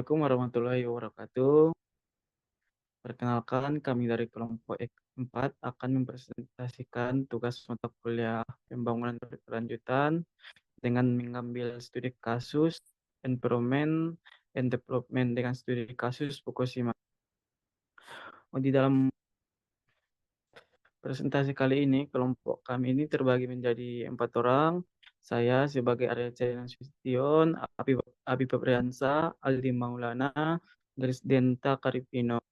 Assalamualaikum warahmatullahi wabarakatuh. Perkenalkan, kami dari kelompok 4 akan mempresentasikan tugas mata kuliah pembangunan berkelanjutan dengan mengambil studi kasus environment and development dengan studi kasus Fukushima. Di dalam presentasi kali ini, kelompok kami ini terbagi menjadi 4 orang. Saya sebagai Arya Cahaya Nasution, Abi Febriansa, Aldi Maulana, Garis Denta Karipino.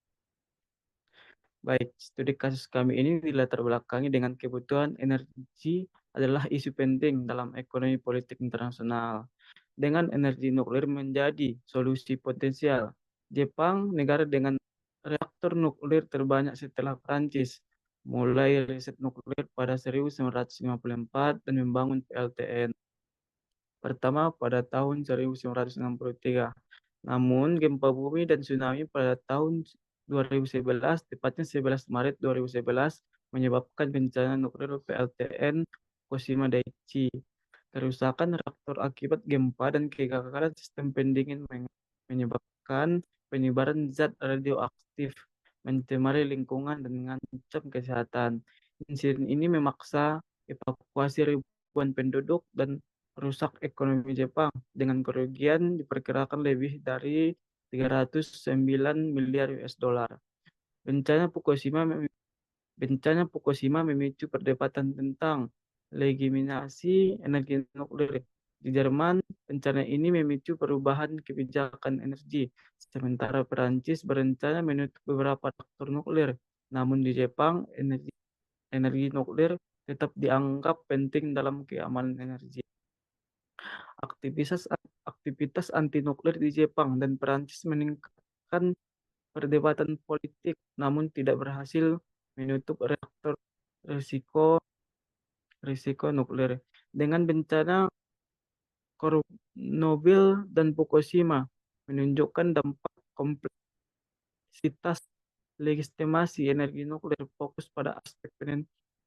Baik, studi kasus kami ini dilatar belakangi dengan kebutuhan energi adalah isu penting dalam ekonomi politik internasional. Dengan energi nuklir menjadi solusi potensial. Jepang, negara dengan reaktor nuklir terbanyak setelah Prancis, mulai riset nuklir pada 1954 dan membangun PLTN pertama pada tahun 1963. Namun, gempa bumi dan tsunami pada tahun 2011, tepatnya 11 Maret 2011, menyebabkan bencana nuklir PLTN Fukushima Daiichi. Kerusakan reaktor akibat gempa dan kegagalan sistem pendingin menyebabkan penyebaran zat radioaktif, mencemari lingkungan dan mengancam kesehatan. Insiden ini memaksa evakuasi ribuan penduduk dan rusak ekonomi Jepang dengan kerugian diperkirakan lebih dari 309 miliar US dollar. Bencana Fukushima Bencana Fukushima memicu perdebatan tentang legitimasi energi nuklir. Di Jerman, bencana ini memicu perubahan kebijakan energi, sementara Perancis berencana menutup beberapa reaktor nuklir. Namun di Jepang, energi nuklir tetap dianggap penting dalam keamanan energi. Aktivitas aktivitas anti nuklir di Jepang dan Perancis meningkatkan perdebatan politik, namun tidak berhasil menutup risiko risiko nuklir. Dengan bencana Chernobyl dan Fukushima menunjukkan dampak kompleksitas legitimasi energi nuklir, fokus pada aspek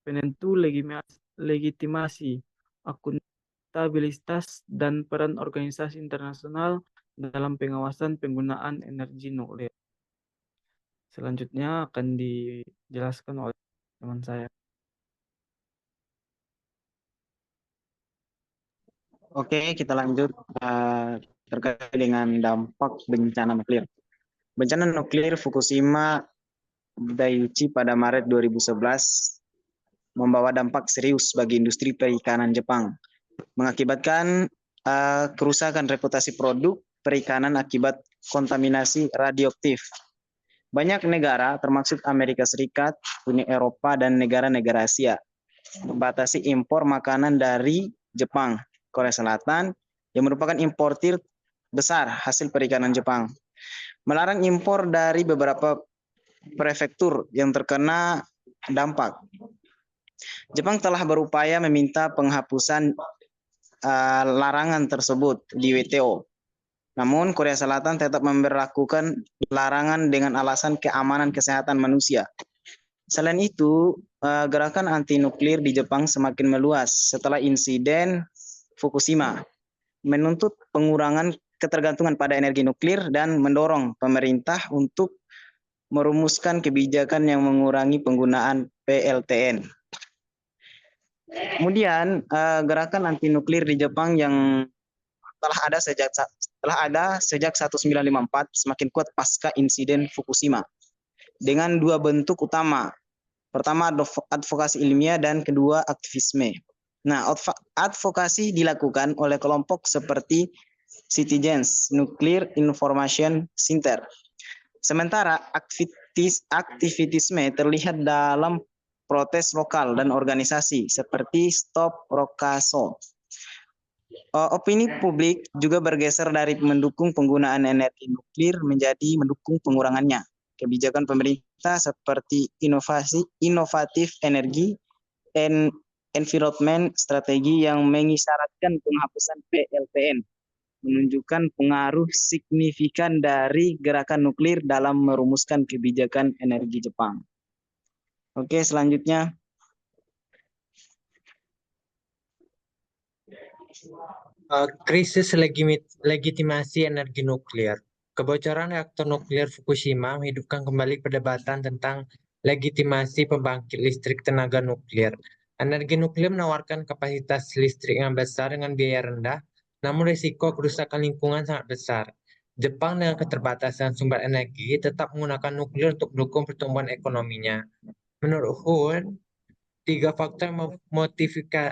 penentu legitimasi, akuntabilitas, dan peran organisasi internasional dalam pengawasan penggunaan energi nuklir. Selanjutnya akan dijelaskan oleh teman saya. Oke, kita lanjut terkait dengan dampak bencana nuklir. Bencana nuklir Fukushima Daiichi pada Maret 2011 membawa dampak serius bagi industri perikanan Jepang, mengakibatkan kerusakan reputasi produk perikanan akibat kontaminasi radioaktif. Banyak negara, termasuk Amerika Serikat, Uni Eropa, dan negara-negara Asia, membatasi impor makanan dari Jepang, Korea Selatan, yang merupakan importir besar hasil perikanan Jepang. Melarang impor dari beberapa prefektur yang terkena dampak. Jepang telah berupaya meminta penghapusan larangan tersebut di WTO. Namun Korea Selatan tetap memberlakukan larangan dengan alasan keamanan kesehatan manusia. Selain itu, gerakan anti nuklir di Jepang semakin meluas setelah insiden Fukushima, menuntut pengurangan ketergantungan pada energi nuklir dan mendorong pemerintah untuk merumuskan kebijakan yang mengurangi penggunaan PLTN. Kemudian gerakan anti nuklir di Jepang yang telah ada sejak 1954 semakin kuat pasca insiden Fukushima dengan dua bentuk utama. Pertama, advokasi ilmiah, dan kedua, aktivisme. Nah, advokasi dilakukan oleh kelompok seperti Citizens Nuclear Information Center. Sementara aktivisme terlihat dalam protes lokal dan organisasi seperti Stop Rokaso. Opini publik juga bergeser dari mendukung penggunaan energi nuklir menjadi mendukung pengurangannya. Kebijakan pemerintah seperti inovatif energi and environment strategi yang mengisyaratkan penghapusan PLTN menunjukkan pengaruh signifikan dari gerakan nuklir dalam merumuskan kebijakan energi Jepang. Oke, selanjutnya. Krisis legitimasi energi nuklir. Kebocoran reaktor nuklir Fukushima menghidupkan kembali perdebatan tentang legitimasi pembangkit listrik tenaga nuklir. Energi nuklir menawarkan kapasitas listrik yang besar dengan biaya rendah, namun risiko kerusakan lingkungan sangat besar. Jepang dengan keterbatasan sumber energi tetap menggunakan nuklir untuk mendukung pertumbuhan ekonominya. Menurut Hun, tiga faktor yang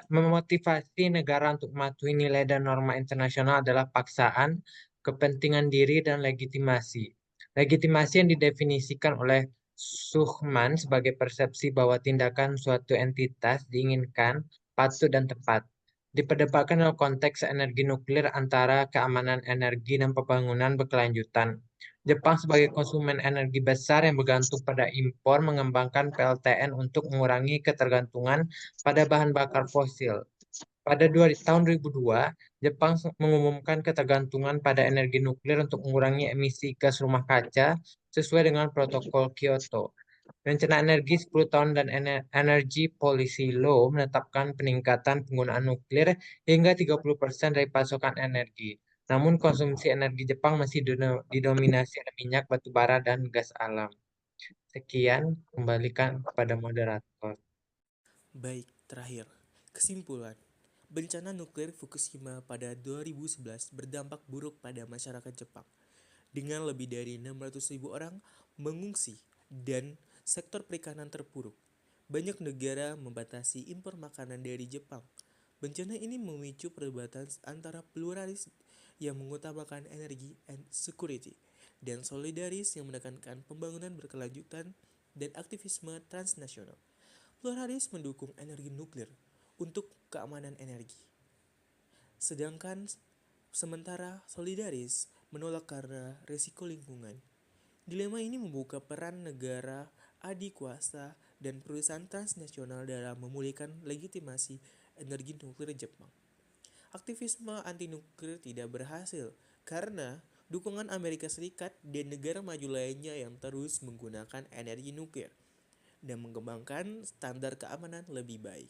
memotivasi negara untuk mematuhi nilai dan norma internasional adalah paksaan, kepentingan diri, dan legitimasi. Legitimasi yang didefinisikan oleh Suchman sebagai persepsi bahwa tindakan suatu entitas diinginkan, patut, dan tepat. Diperdebatkan dalam konteks energi nuklir antara keamanan energi dan pembangunan berkelanjutan. Jepang sebagai konsumen energi besar yang bergantung pada impor mengembangkan PLTN untuk mengurangi ketergantungan pada bahan bakar fosil. Pada tahun 2002, Jepang mengumumkan ketergantungan pada energi nuklir untuk mengurangi emisi gas rumah kaca sesuai dengan protokol Kyoto. Rencana Energi 10 tahun dan Energy Policy Law menetapkan peningkatan penggunaan nuklir hingga 30% dari pasokan energi. Namun konsumsi energi Jepang masih didominasi oleh minyak, batu bara, dan gas alam. Sekian, kembalikan kepada moderator. Baik, terakhir. Kesimpulan. Bencana nuklir Fukushima pada 2011 berdampak buruk pada masyarakat Jepang. Dengan lebih dari 600.000 orang mengungsi dan sektor perikanan terpuruk. Banyak negara membatasi impor makanan dari Jepang. Bencana ini memicu perdebatan antara pluralis yang mengutamakan energi and security dan solidaris yang menekankan pembangunan berkelanjutan dan aktivisme transnasional. Pluralis mendukung energi nuklir untuk keamanan energi. Sementara solidaris menolak karena risiko lingkungan. Dilema ini membuka peran negara, adikuasa, dan perusahaan transnasional dalam memulihkan legitimasi energi nuklir Jepang. Aktivisme anti-nuklir tidak berhasil karena dukungan Amerika Serikat dan negara maju lainnya yang terus menggunakan energi nuklir dan mengembangkan standar keamanan lebih baik.